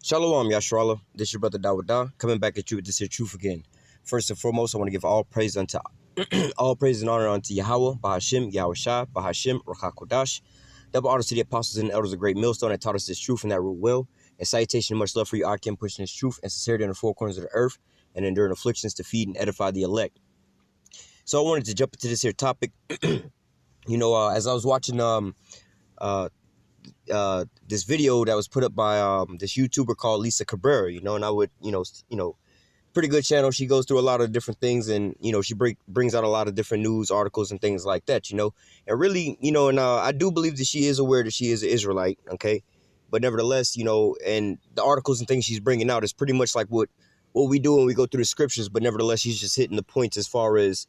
Shalom, Yashrala. This is your brother Dawada, coming back at you with this here truth again. First and foremost, I want to give all praise unto all praise and honor unto Yahweh, Bahashim, Yahweh Shah, Bahashim, Rachakodash. Double honors to the apostles and elders of Great Millstone that taught us this truth and that rule well. And salutation and much love for you, Akim, pushing this truth and sincerity on the four corners of the earth and enduring afflictions to feed and edify the elect. So I wanted to jump into this here topic. As I was watching this video that was put up by this YouTuber called Lisa Cabrera, and I would, pretty good channel. She goes through a lot of different things, and she brings out a lot of different news articles and things like that, and really, I do believe that she is aware that she is an Israelite, okay, but nevertheless, and the articles and things she's bringing out is pretty much like what we do when we go through the scriptures, but nevertheless, she's just hitting the points as far as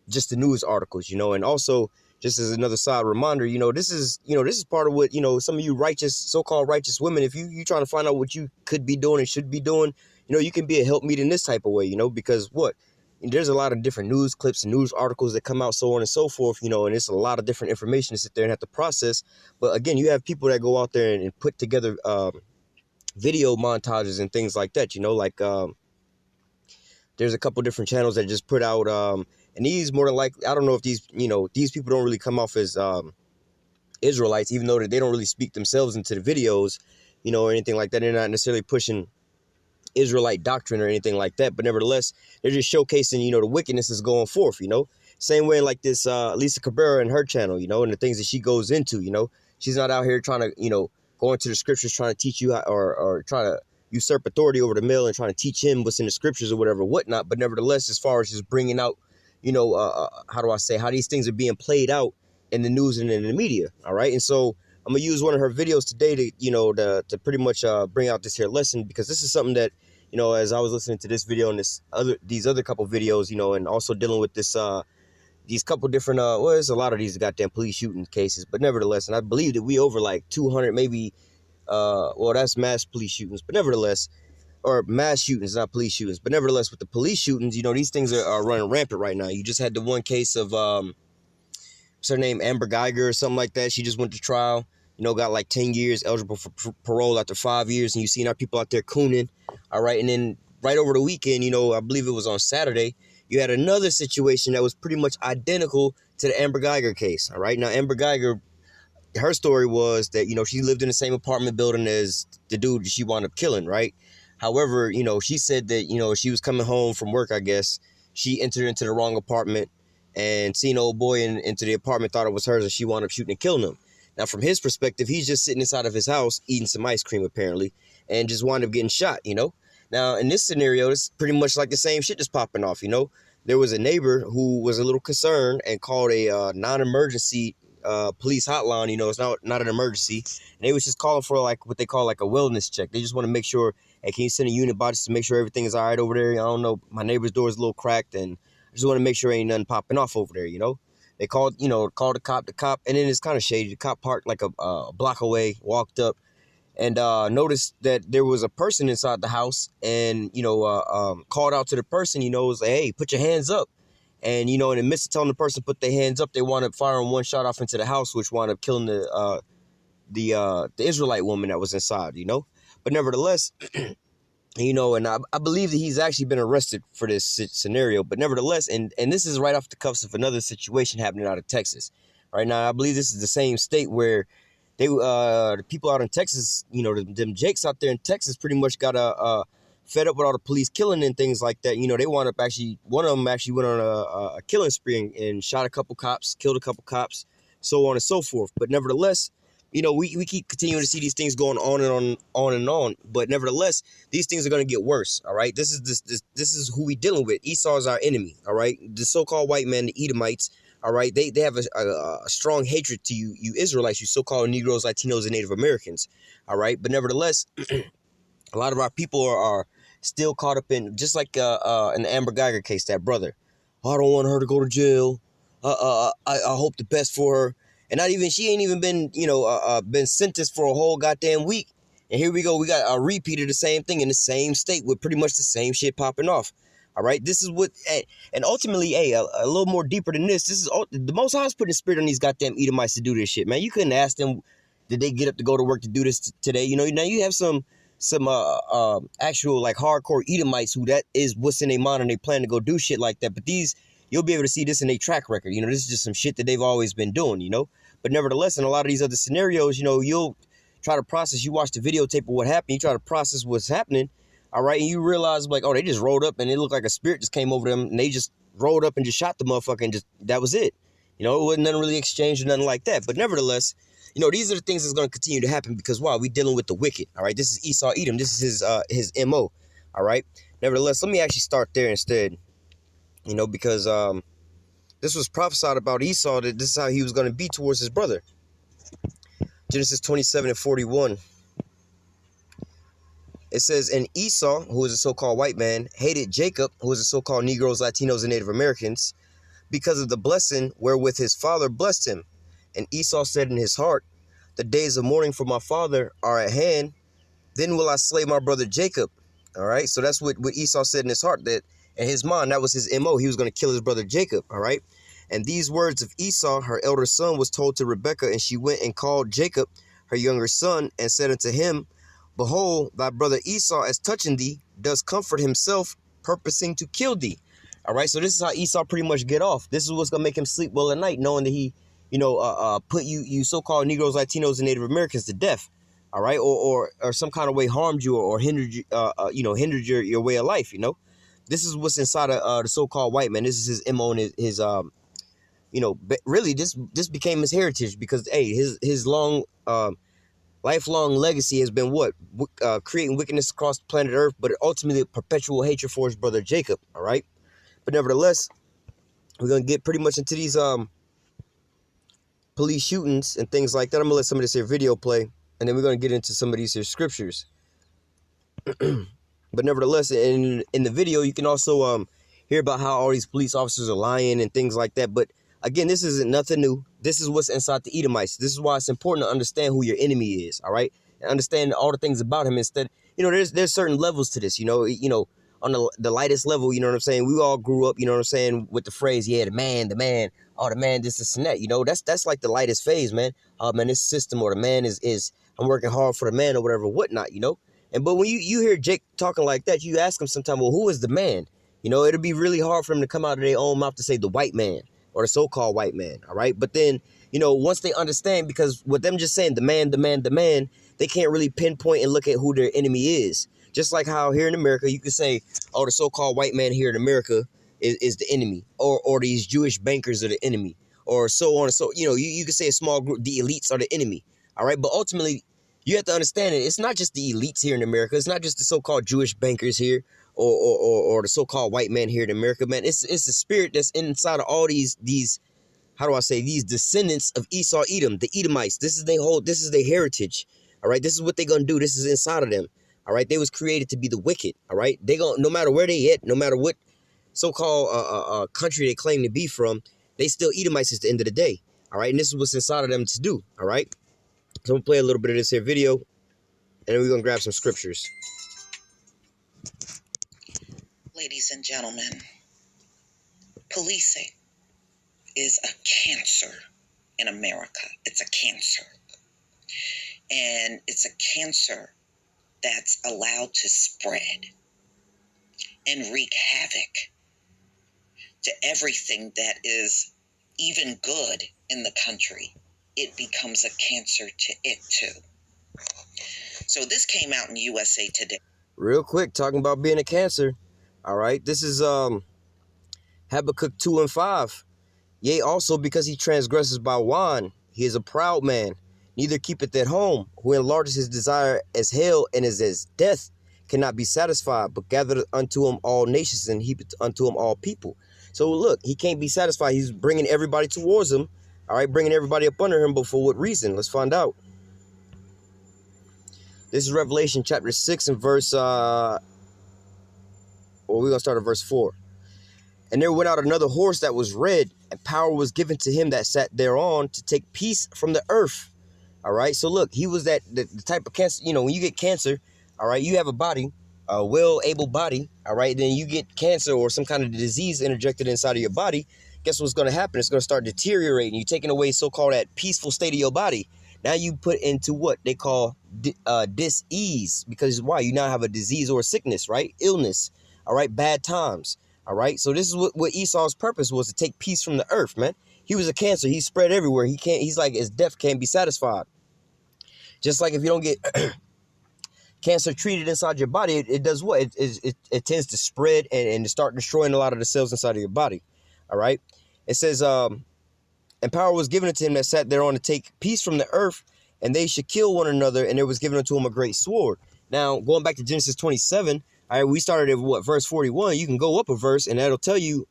just the news articles, and also just as another side reminder, this is part of what, some of you so-called righteous women, if you trying to find out what you could be doing and should be doing, you can be a helpmeet in this type of way, because there's a lot of different news clips and news articles that come out, so on and so forth, and it's a lot of different information to sit there and have to process. But again, you have people that go out there and put together video montages and things like that, there's a couple different channels that just put out, and these more than likely, I don't know if these people don't really come off as Israelites, even though they don't really speak themselves into the videos, or anything like that. They're not necessarily pushing Israelite doctrine or anything like that, but nevertheless, they're just showcasing, the wickedness is going forth, Same way like this Lisa Cabrera and her channel, and the things that she goes into, She's not out here trying to, go into the scriptures trying to teach you or trying to usurp authority over the male and trying to teach him what's in the scriptures or whatever, whatnot. But nevertheless, as far as just bringing out, how these things are being played out in the news and in the media. All right. And so I'm going to use one of her videos today to, to pretty much bring out this here lesson, because this is something that, as I was listening to this video and these other couple videos, and also dealing with this, these couple different, there's a lot of these goddamn police shooting cases, but nevertheless, and I believe that we over like 200, maybe, that's mass police shootings, but nevertheless, or mass shootings, not police shootings, but nevertheless, with the police shootings, these things are running rampant right now. You just had the one case of, what's her name, Amber Geiger or something like that. She just went to trial, got like 10 years, eligible for parole after 5 years, and you seen our people out there cooning, all right? And then right over the weekend, I believe it was on Saturday, you had another situation that was pretty much identical to the Amber Geiger case, all right? Now, Amber Geiger, her story was that, she lived in the same apartment building as the dude that she wound up killing, right? However, she said that, she was coming home from work, I guess. She entered into the wrong apartment and seen old boy into the apartment, thought it was hers, and she wound up shooting and killing him. Now, from his perspective, he's just sitting inside of his house eating some ice cream, apparently, and just wound up getting shot, Now, in this scenario, it's pretty much like the same shit that's popping off, There was a neighbor who was a little concerned and called a non-emergency police hotline. It's not an emergency, and they was just calling for like what they call like a wellness check. They just want to make sure, hey, can you send a unit by just to make sure everything is all right over there? I don't know, my neighbor's door is a little cracked, and I just want to make sure ain't nothing popping off over there. They called the cop, and then it's kind of shady. The cop parked like a block away, walked up, and noticed that there was a person inside the house, and called out to the person. Was like, hey, put your hands up. And, in the midst of telling the person to put their hands up, they wound up firing one shot off into the house, which wound up killing the Israelite woman that was inside, But nevertheless, and I believe that he's actually been arrested for this scenario. But nevertheless, and this is right off the cuffs of another situation happening out of Texas. Right now, I believe this is the same state where the people out in Texas, them Jakes out there in Texas pretty much got fed up with all the police killing and things like that. They wound up one of them actually went on a killing spree and shot a couple cops, killed a couple cops, so on and so forth. But nevertheless, we keep continuing to see these things going on and on. But nevertheless, these things are going to get worse. All right. This is who we dealing with. Esau is our enemy. All right. The so-called white man, the Edomites. All right. They have a strong hatred to you Israelites, you so-called Negroes, Latinos, and Native Americans. All right. But nevertheless, a lot of our people are still caught up in, just like in the Amber Geiger case, that brother. Oh, I don't want her to go to jail. I hope the best for her. And she ain't even been, been sentenced for a whole goddamn week. And here we go. We got a repeat of the same thing in the same state with pretty much the same shit popping off. All right. This is what, and ultimately, a little more deeper than this. This is the Most High is putting a spirit on these goddamn Edomites to do this shit, man. You couldn't ask them, did they get up to go to work to do this today? Now you have some some actual like hardcore Edomites who that is what's in their mind and they plan to go do shit like that. But these, you'll be able to see this in their track record. You know, this is just some shit that they've always been doing, you know. But nevertheless, in a lot of these other scenarios, you know, you'll try to process, you watch the videotape of what happened, you try to process what's happening, all right, and you realize like, oh, they just rolled up and it looked like a spirit just came over them and they just rolled up and just shot the motherfucker and just, that was it. You know, it wasn't nothing really exchanged or nothing like that. But nevertheless, you know, these are the things that's going to continue to happen because why? We're dealing with the wicked, all right? This is Esau Edom. This is his MO, all right? Nevertheless, let me actually start there instead, you know, because this was prophesied about Esau, that this is how he was going to be towards his brother. Genesis 27:41. It says, and Esau, who is a so-called white man, hated Jacob, who is a so-called Negroes, Latinos, and Native Americans, because of the blessing wherewith his father blessed him. And Esau said in his heart, the days of mourning for my father are at hand. Then will I slay my brother Jacob. All right. So that's what Esau said in his heart, that in his mind, that was his MO. He was going to kill his brother Jacob. All right. And these words of Esau, her elder son, was told to Rebekah, and she went and called Jacob, her younger son, and said unto him, behold, thy brother Esau, as touching thee, does comfort himself, purposing to kill thee. All right. So this is how Esau pretty much get off. This is what's going to make him sleep well at night, knowing that he, you know, put you so-called Negroes, Latinos, and Native Americans to death. All right, or some kind of way harmed you or hindered you, you know, hindered your way of life. You know, this is what's inside of the so-called white man. This is his MO and his you know, really this became his heritage because hey, his long lifelong legacy has been what creating wickedness across the planet Earth, but ultimately perpetual hatred for his brother Jacob. All right, but nevertheless, we're gonna get pretty much into these police shootings and things like that. I'm gonna let some of this here video play, and then we're gonna get into some of these here scriptures. But nevertheless, in the video, you can also hear about how all these police officers are lying and things like that. But again, this isn't nothing new. This is what's inside the Edomites. This is why it's important to understand who your enemy is. All right, and understand all the things about him. Instead, you know, there's certain levels to this. You know, on the lightest level, you know what I'm saying. We all grew up, you know what I'm saying, with the phrase, yeah, the man. Oh, the man, this and that. You know, that's like the lightest phase, man. Oh, man, this system or the man is I'm working hard for the man or whatever, whatnot, you know. But when you hear Jake talking like that, you ask him sometime, well, who is the man? You know, it'll be really hard for him to come out of their own mouth to say the white man or the so-called white man, all right? But then, you know, once they understand, because with them just saying the man, they can't really pinpoint and look at who their enemy is. Just like how here in America, you could say, oh, the so-called white man here in America is the enemy, or these Jewish bankers are the enemy, or so on and so, you know, you could say a small group, the elites are the enemy, all right? But ultimately, you have to understand it. It's not just the elites here in America. It's not just the so-called Jewish bankers here or the so-called white man here in America, man. It's the spirit that's inside of all these, how do I say, these descendants of Esau Edom, the Edomites. This is their heritage, all right? This is what they're going to do. This is inside of them, all right? They was created to be the wicked, all right? They going no matter where they at, no matter what so-called country they claim to be from, they still Edomites at the end of the day, all right? And this is what's inside of them to do, all right? So I'm going to play a little bit of this here video, and then we're going to grab some scriptures. Ladies and gentlemen, policing is a cancer in America. It's a cancer. And it's a cancer that's allowed to spread and wreak havoc to everything that is even good in the country. It becomes a cancer to it too. So this came out in USA Today. Real quick, talking about being a cancer. All right, this is Habakkuk 2:5. Yea, also because he transgresses by wine, he is a proud man, neither keepeth at home, who enlarges his desire as hell and is as death, cannot be satisfied, but gathereth unto him all nations and heapeth unto him all people. So look, he can't be satisfied. He's bringing everybody towards him. All right, bringing everybody up under him, but for what reason? Let's find out. This is Revelation chapter 6 and verse, we're going to start at verse 4. And there went out another horse that was red, and power was given to him that sat thereon to take peace from the earth. All right, so look, he was the type of cancer, you know, when you get cancer, all right, you have a body, a well-able body, all right, then you get cancer or some kind of disease interjected inside of your body. Guess what's going to happen? It's going to start deteriorating. You're taking away so-called that peaceful state of your body. Now you put into what they call dis-ease, because why? You now have a disease or a sickness, right? Illness, all right? Bad times, all right? So this is what Esau's purpose was, to take peace from the earth, man. He was a cancer. He spread everywhere. He's like, his death can't be satisfied. Just like if you don't get cancer treated inside your body, it does what? It tends to spread and to start destroying a lot of the cells inside of your body, all right? It says, and power was given unto him that sat thereon to take peace from the earth, and they should kill one another, and there was given unto him a great sword. Now, going back to Genesis 27, all right, we started at what, verse 41. You can go up a verse, and that'll tell you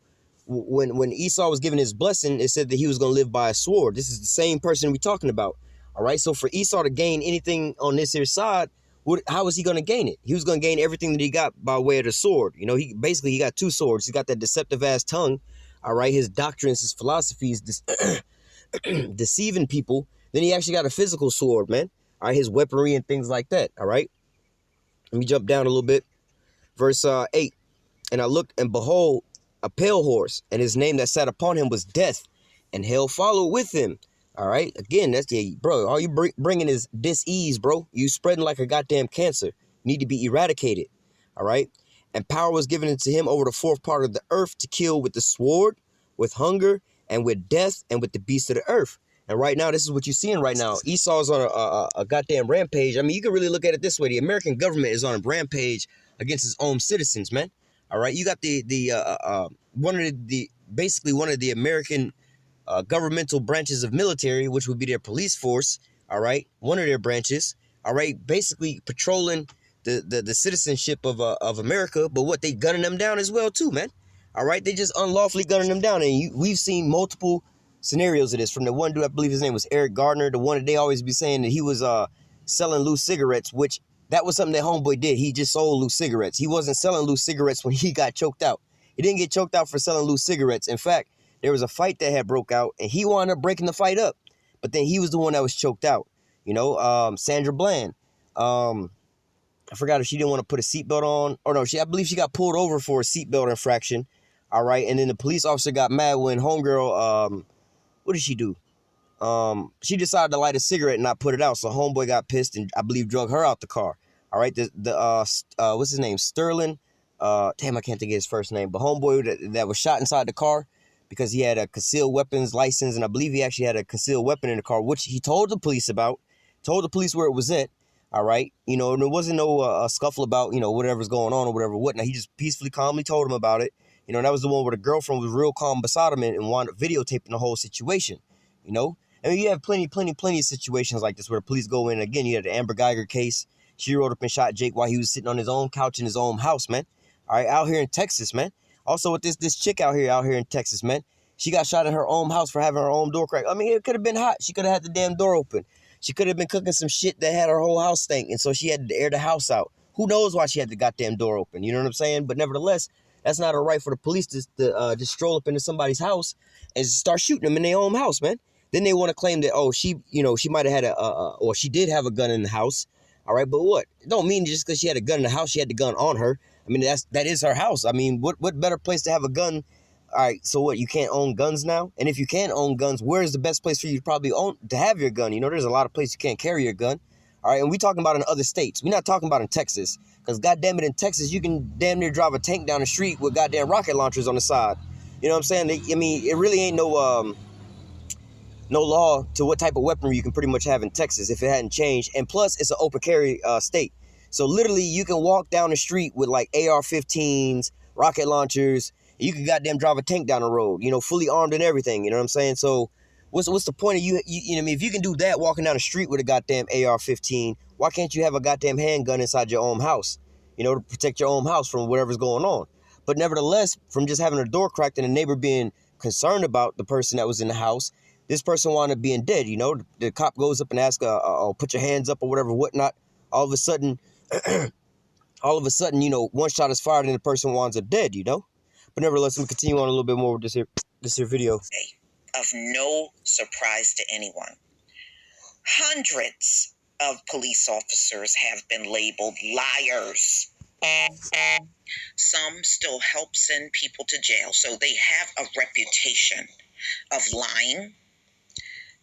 when Esau was given his blessing, it said that he was going to live by a sword. This is the same person we're talking about. All right, so for Esau to gain anything on this here side, how was he going to gain it? He was going to gain everything that he got by way of the sword. You know, he got two swords. He got that deceptive ass tongue. All right, his doctrines, his philosophies, deceiving people. Then he actually got a physical sword, man. All right, his weaponry and things like that. All right, let me jump down a little bit. Verse 8. And I looked, and behold, a pale horse, and his name that sat upon him was Death, and hell followed with him. All right, again, that's bro. All you bringing is dis-ease, bro. You spreading like a goddamn cancer. Need to be eradicated. All right, and power was given unto him over the fourth part of the earth to kill with the sword, with hunger, and with death, and with the beasts of the earth. And right now, this is what you're seeing right now. Esau's on a goddamn rampage. I mean, you can really look at it this way: the American government is on a rampage against its own citizens, man. All right, you got basically one of the American governmental branches of military, which would be their police force. All right, one of their branches. All right, basically patrolling the citizenship of America, but what, they gunning them down as well too, man. All right, they just unlawfully gunning them down, and we've seen multiple scenarios of this. From the one dude, I believe his name was Eric Gardner, the one that they always be saying that he was selling loose cigarettes, which that was something that homeboy did. He just sold loose cigarettes. He wasn't selling loose cigarettes when he got choked out. He didn't get choked out for selling loose cigarettes. In fact, there was a fight that had broke out, and he wound up breaking the fight up. But then he was the one that was choked out. You know, Sandra Bland. I forgot if she didn't want to put a seatbelt on. Or no, I believe she got pulled over for a seatbelt infraction. All right, and then the police officer got mad when homegirl, what did she do? She decided to light a cigarette and not put it out. So homeboy got pissed and I believe drug her out the car. All right, what's his name? Sterling. Damn, I can't think of his first name. But homeboy that was shot inside the car because he had a concealed weapons license, and I believe he actually had a concealed weapon in the car, which he told the police about. Told the police where it was at. All right, you know, and there wasn't no scuffle about, you know, whatever's going on or whatever. Whatnot. He just peacefully, calmly told him about it. You know, and that was the one where the girlfriend was real calm beside him and wound up videotaping the whole situation. You know, I mean, you have plenty of situations like this where the police go in. Again, you had the Amber Geiger case. She rode up and shot Jake while he was sitting on his own couch in his own house, man. All right, out here in Texas, man. Also with this chick out here in Texas, man. She got shot in her own house for having her own door cracked. I mean, it could have been hot. She could have had the damn door open. She could have been cooking some shit that had her whole house stink, and so she had to air the house out. Who knows why she had the goddamn door open? You know what I'm saying? But nevertheless, that's not a right for the police to just stroll up into somebody's house and start shooting them in their own house, man. Then they want to claim that, oh, she might have had or she did have a gun in the house. All right, but what? It don't mean just because she had a gun in the house, she had the gun on her. I mean, that is her house. I mean, what better place to have a gun? All right, so what? You can't own guns now? And if you can own guns, where is the best place for you to probably to have your gun? You know, there's a lot of places you can't carry your gun. All right, and we talking about in other states. We're not talking about in Texas, because goddamn it, in Texas you can damn near drive a tank down the street with goddamn rocket launchers on the side. You know what I'm saying? I mean, it really ain't no law to what type of weaponry you can pretty much have in Texas if it hadn't changed. And plus, it's an open carry state. So literally, you can walk down the street with like AR-15s, rocket launchers. You can goddamn drive a tank down the road, you know, fully armed and everything. You know what I'm saying? So what's the point of you know what I mean? If you can do that walking down the street with a goddamn AR-15, why can't you have a goddamn handgun inside your own house, you know, to protect your own house from whatever's going on? But nevertheless, from just having a door cracked and a neighbor being concerned about the person that was in the house, this person wound up being dead. You know, the cop goes up and asks, put your hands up or whatever, whatnot. All of a sudden, you know, one shot is fired and the person winds up dead, you know? But nevertheless, let me continue on a little bit more with this here video. Of no surprise to anyone, hundreds of police officers have been labeled liars. Some still help send people to jail, so they have a reputation of lying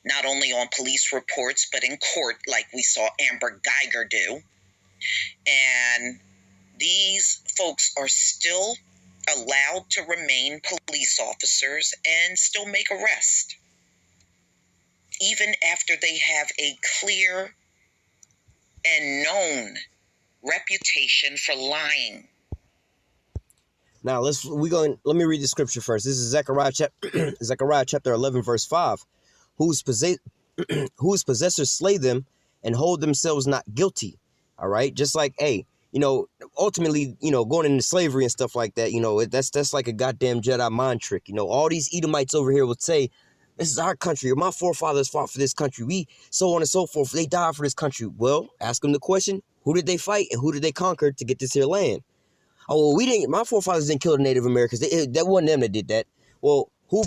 not only on police reports, but in court, like we saw Amber Geiger do. And these folks are still allowed to remain police officers and still make arrests, even after they have a clear and known reputation for lying. Now let me read the scripture first. This is Zechariah chapter 11 verse 5. Whose possessors slay them and hold themselves not guilty. All right, just like, hey, ultimately, going into slavery and stuff like that, that's like a goddamn Jedi mind trick. All these Edomites over here would say, this is our country, or my forefathers fought for this country, we so on and so forth, they died for this country. Well, ask them the question, who did they fight and who did they conquer to get this here land? Oh, well, we didn't. My forefathers didn't kill the Native Americans. That wasn't them that did that. Well, who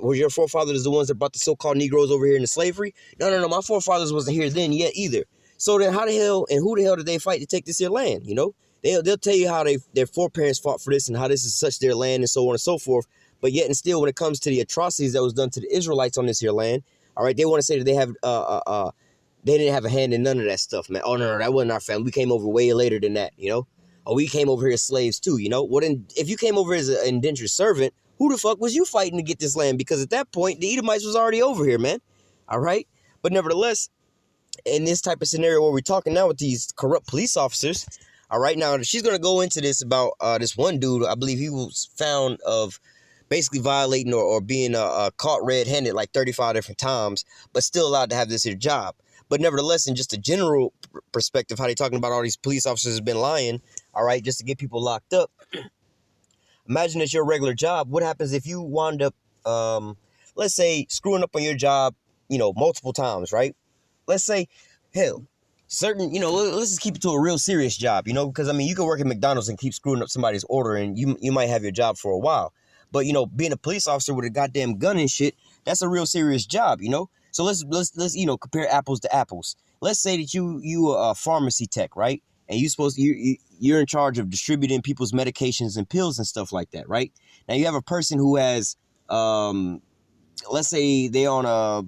were your forefathers? The ones that brought the so-called Negroes over here into slavery? No. My forefathers wasn't here then yet either. So then, how the hell and who the hell did they fight to take this here land? They'll tell you how their foreparents fought for this and how this is such their land and so on and so forth. But yet and still, when it comes to the atrocities that was done to the Israelites on this here land, all right, they want to say that they didn't have a hand in none of that stuff, man. Oh no, that wasn't our family. We came over way later than that, Oh, we came over here as slaves too, Well, then, if you came over as an indentured servant, who the fuck was you fighting to get this land? Because at that point, the Edomites was already over here, man. All right? But nevertheless, in this type of scenario where we're talking now with these corrupt police officers, all right, now she's going to go into this about this one dude. I believe he was found of basically violating or being caught red-handed like 35 different times, but still allowed to have this here job. But nevertheless, in just a general perspective, how they talking about all these police officers have been lying, all right, just to get people locked up. Imagine it's your regular job. What happens if you wind up, let's say, screwing up on your job, multiple times, right? Let's say, hell, certain, let's just keep it to a real serious job, because, you can work at McDonald's and keep screwing up somebody's order and you might have your job for a while. But, being a police officer with a goddamn gun and shit, that's a real serious job, So let's compare apples to apples. Let's say that you are a pharmacy tech, right? And you're in charge of distributing people's medications and pills and stuff like that, right? Now you have a person who has, let's say they on a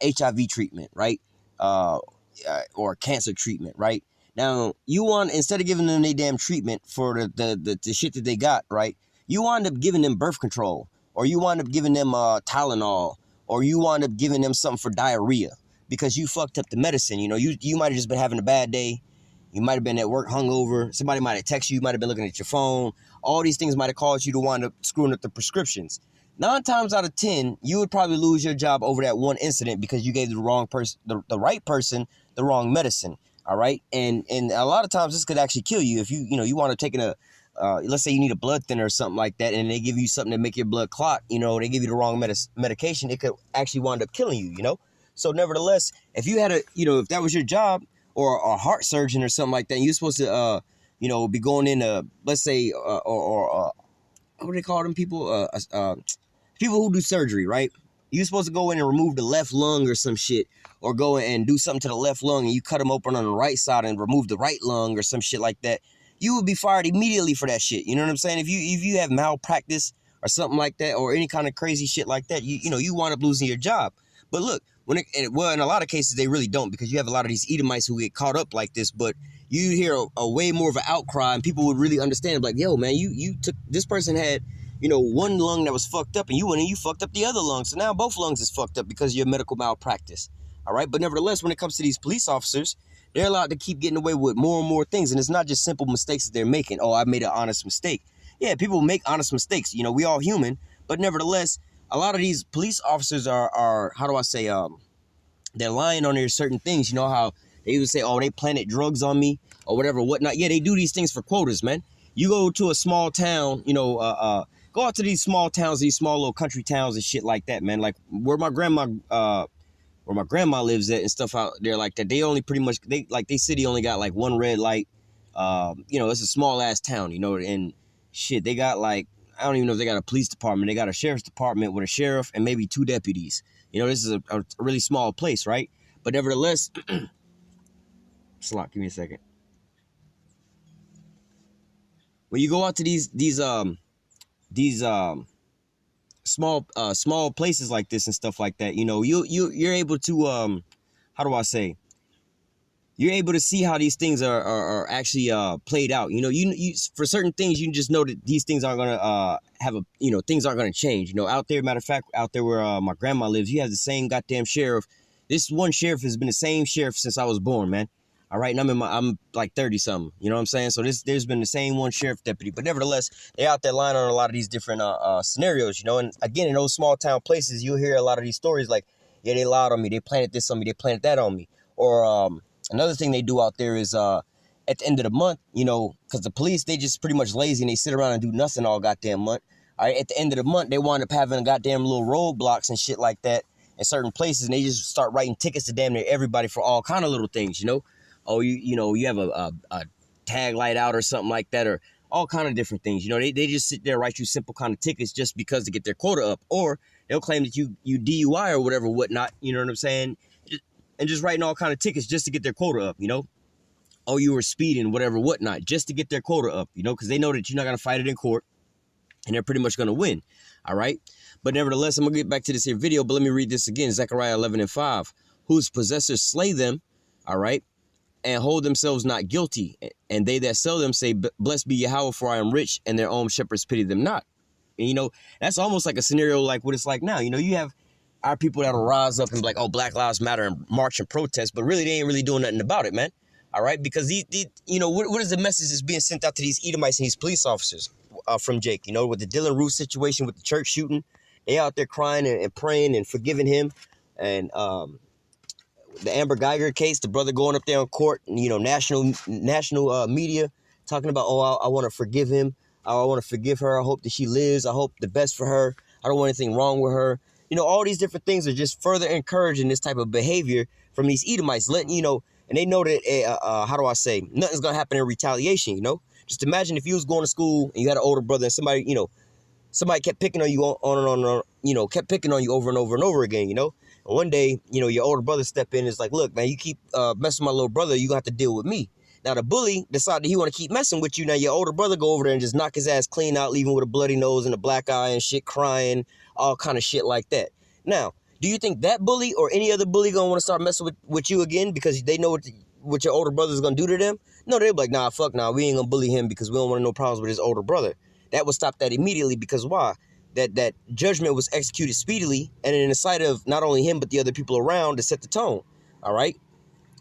HIV treatment, right? Or cancer treatment, right? Now you want, instead of giving them their damn treatment for the shit that they got, right? You wind up giving them birth control, or you wind up giving them Tylenol, or you wind up giving them something for diarrhea because you fucked up the medicine. You might have just been having a bad day. You might have been at work hungover. Somebody might have texted you. You might have been looking at your phone. All these things might have caused you to wind up screwing up the prescriptions. 9 times out of 10, you would probably lose your job over that one incident because you gave the wrong person, the right person, the wrong medicine. All right. And a lot of times this could actually kill you if you want to take let's say you need a blood thinner or something like that, and they give you something to make your blood clot, they give you the wrong medication, it could actually wind up killing you, So nevertheless, if you had if that was your job, or a heart surgeon or something like that, and you're supposed to, be going in, let's say, what do they call them people? People who do surgery, right? You're supposed to go in and remove the left lung or some shit, or go in and do something to the left lung, and you cut them open on the right side and remove the right lung or some shit like that. You would be fired immediately for that shit. You know what I'm saying? If you have malpractice or something like that, or any kind of crazy shit like that, you wind up losing your job. But look, in a lot of cases they really don't, because you have a lot of these Edomites who get caught up like this. But you hear a way more of an outcry, and people would really understand, like, yo, man, you took, this person had, one lung that was fucked up, and you went and you fucked up the other lung. So now both lungs is fucked up because of your medical malpractice. All right. But nevertheless, when it comes to these police officers, they're allowed to keep getting away with more and more things. And it's not just simple mistakes that they're making. Oh, I made an honest mistake. Yeah, people make honest mistakes. We all human. But nevertheless, a lot of these police officers are how do I say, they're lying on their certain things. How they would say, oh, they planted drugs on me or whatever, whatnot. Yeah, they do these things for quotas, man. You go to a small town, go out to these small towns, these small little country towns and shit like that, man. Like where my grandma lives at and stuff out there like that. They only pretty much, they city only got like one red light. It's a small ass town, and shit, they got like, I don't even know if they got a police department. They got a sheriff's department with a sheriff and maybe 2 deputies. This is a really small place, right? But nevertheless, Slot, give me a second. When you go out to these small places like this and stuff like that, you know, you're able to how do I say, you're able to see how these things are actually played out. You know, you for certain things you just know that these things aren't gonna have a, you know, things aren't gonna change. You know, out there, matter of fact, out there where my grandma lives, you have the same goddamn sheriff. This one sheriff has been the same sheriff since I was born, man. All right, and I'm like 30 something. You know what I'm saying? So there's been the same one sheriff deputy, but nevertheless, they're out there lying on a lot of these different scenarios. You know, and again, in those small town places, you'll hear a lot of these stories like, yeah, they lied on me, they planted this on me, they planted that on me, or another thing they do out there is at the end of the month, you know, because the police, they just pretty much lazy and they sit around and do nothing all goddamn month. All right, at the end of the month, they wind up having goddamn little roadblocks and shit like that in certain places, and they just start writing tickets to damn near everybody for all kind of little things, you know. Oh, you know, you have a tag light out or something like that, or all kind of different things. You know, they just sit there and write you simple kind of tickets just because to get their quota up, or they'll claim that you DUI or whatever, whatnot. You know what I'm saying? And just writing all kind of tickets just to get their quota up, you know? Oh, you were speeding, whatever, whatnot, just to get their quota up, you know? Because they know that you're not going to fight it in court, and they're pretty much going to win, all right? But nevertheless, I'm going to get back to this here video, but let me read this again. Zechariah 11:5, whose possessors slay them, all right, and hold themselves not guilty. And they that sell them say, blessed be Yahweh, for I am rich, and their own shepherds pity them not. And, you know, that's almost like a scenario like what it's like now. You know, you have our people that'll rise up and be like, oh, Black Lives Matter and march and protest, but really they ain't really doing nothing about it, man. All right, because these you know, what is the message that's being sent out to these Edomites and these police officers from Jake? You know, with the Dylan Roof situation, with the church shooting, they out there crying and praying and forgiving him, and the Amber Geiger case, the brother going up there on court, and, you know, national media talking about, oh, I want to forgive him, I want to forgive her, I hope that she lives, I hope the best for her, I don't want anything wrong with her. You know, all these different things are just further encouraging this type of behavior from these Edomites, letting, you know, and they know that, how do I say, nothing's going to happen in retaliation, you know? Just imagine if you was going to school and you had an older brother and somebody, you know, somebody kept picking on you on and on, you know, kept picking on you over and over and over again, you know? And one day, you know, your older brother step in and is like, look, man, you keep messing with my little brother, you got to deal with me. Now, the bully decided he want to keep messing with you. Now, your older brother go over there and just knock his ass clean out, leaving with a bloody nose and a black eye and shit, crying, all kind of shit like that. Now, do you think that bully or any other bully gonna want to start messing with you again because they know what your older brother's gonna do to them? No, they'll be like, nah, fuck, nah, we ain't gonna bully him because we don't want no problems with his older brother. That would stop that immediately, because why? That judgment was executed speedily and in the sight of not only him but the other people around to set the tone. All right,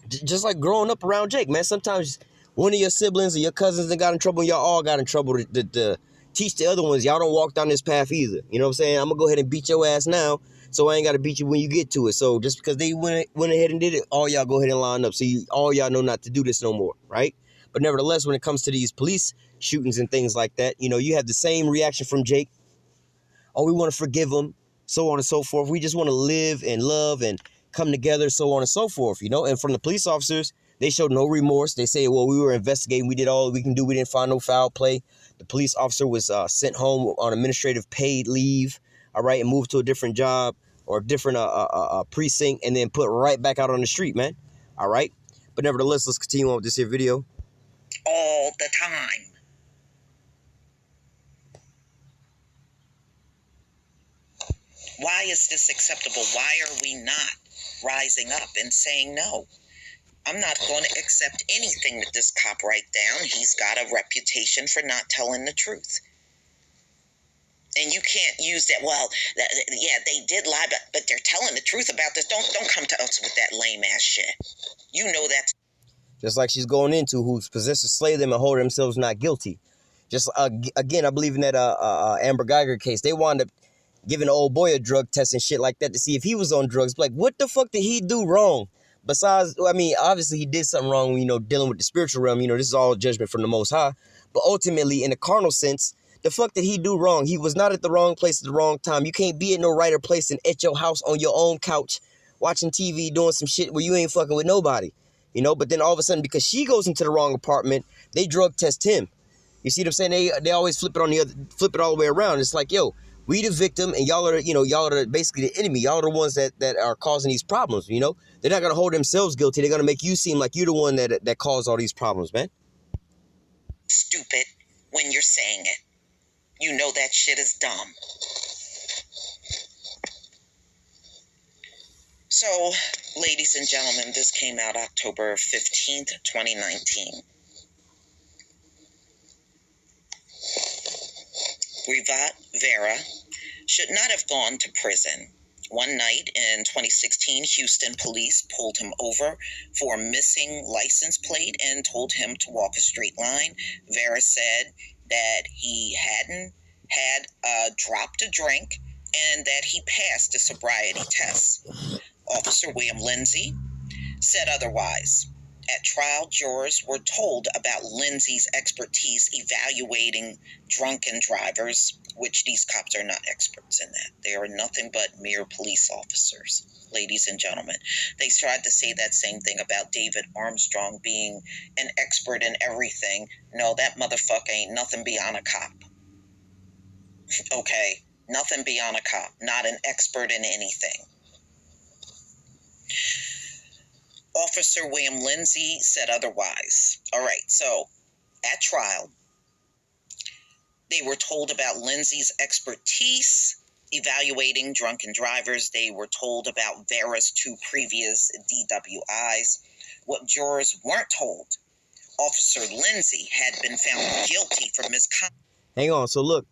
just like growing up around Jake, man. Sometimes one of your siblings or your cousins that got in trouble, and y'all all got in trouble to teach the other ones, y'all don't walk down this path either. You know what I'm saying? I'm gonna go ahead and beat your ass now, so I ain't gotta beat you when you get to it. So just because they went ahead and did it, all y'all go ahead and line up. So all y'all know not to do this no more, right? But nevertheless, when it comes to these police shootings and things like that, you know, you have the same reaction from Jake. Oh, we want to forgive them, so on and so forth. We just want to live and love and come together, so on and so forth, you know. And from the police officers, they showed no remorse. They say, well, we were investigating. We did all we can do. We didn't find no foul play. The police officer was sent home on administrative paid leave, all right, and moved to a different job or a different precinct, and then put right back out on the street, man. All right. But nevertheless, let's continue on with this here video. All the time. Why is this acceptable? Why are we not rising up and saying no? I'm not going to accept anything that this cop write down. He's got a reputation for not telling the truth. And you can't use that, well, yeah, they did lie, but they're telling the truth about this. Don't come to us with that lame-ass shit. You know that's... Just like she's going into, whose possessors slay them and hold themselves not guilty. Just, again, I believe in that Amber Geiger case. They wound up giving an old boy a drug test and shit like that to see if he was on drugs. Like, what the fuck did he do wrong? Besides, I mean, obviously he did something wrong, you know, dealing with the spiritual realm. You know, this is all judgment from the Most High. But ultimately, in a carnal sense, the fuck did he do wrong? He was not at the wrong place at the wrong time. You can't be at no right or place and at your house on your own couch, watching TV, doing some shit where you ain't fucking with nobody. You know, but then all of a sudden, because she goes into the wrong apartment, they drug test him. You see what I'm saying? They always flip it all the way around. It's like, yo, we the victim, and y'all are basically the enemy. Y'all are the ones that are causing these problems, you know? They're not going to hold themselves guilty. They're going to make you seem like you're the one that caused all these problems, man. Stupid when you're saying it. You know that shit is dumb. So, ladies and gentlemen, this came out October 15th, 2019. Rivat Vera should not have gone to prison. One night in 2016, Houston police pulled him over for a missing license plate and told him to walk a straight line. Vera said that he hadn't dropped a drink and that he passed a sobriety test. Officer William Lindsay said otherwise. At trial, jurors were told about Lindsay's expertise evaluating drunken drivers, which these cops are not experts in that. They are nothing but mere police officers, ladies and gentlemen. They tried to say that same thing about David Armstrong being an expert in everything. No, that motherfucker ain't nothing beyond a cop. Okay? Nothing beyond a cop. Not an expert in anything. Officer William Lindsay said otherwise. All right, so at trial, they were told about Lindsay's expertise evaluating drunken drivers. They were told about Vera's 2 previous DWIs. What jurors weren't told, Officer Lindsay had been found guilty for misconduct. Hang on. So look,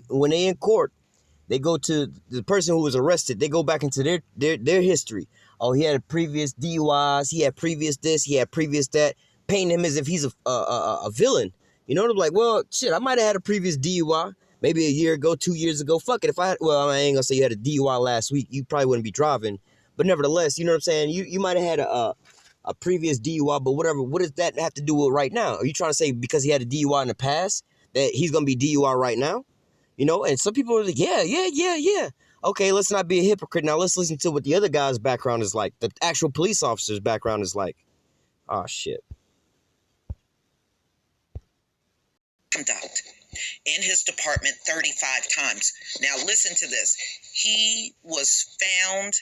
when they in court, they go to the person who was arrested. They go back into their history. Oh, he had previous DUIs. He had previous this. He had previous that. Painting him as if he's a villain. You know, they're like, well, shit, I might have had a previous DUI. Maybe a year ago, 2 years ago. Fuck it. If I had, well, I ain't gonna say you had a DUI last week. You probably wouldn't be driving. But nevertheless, you know what I'm saying? You might have had a previous DUI, but whatever. What does that have to do with right now? Are you trying to say because he had a DUI in the past that he's gonna be DUI right now? You know, and some people are like, yeah. Okay, let's not be a hypocrite. Now let's listen to what the other guy's background is like. The actual police officer's background is like. Oh, shit. Conduct in his department 35 times. Now listen to this. He was found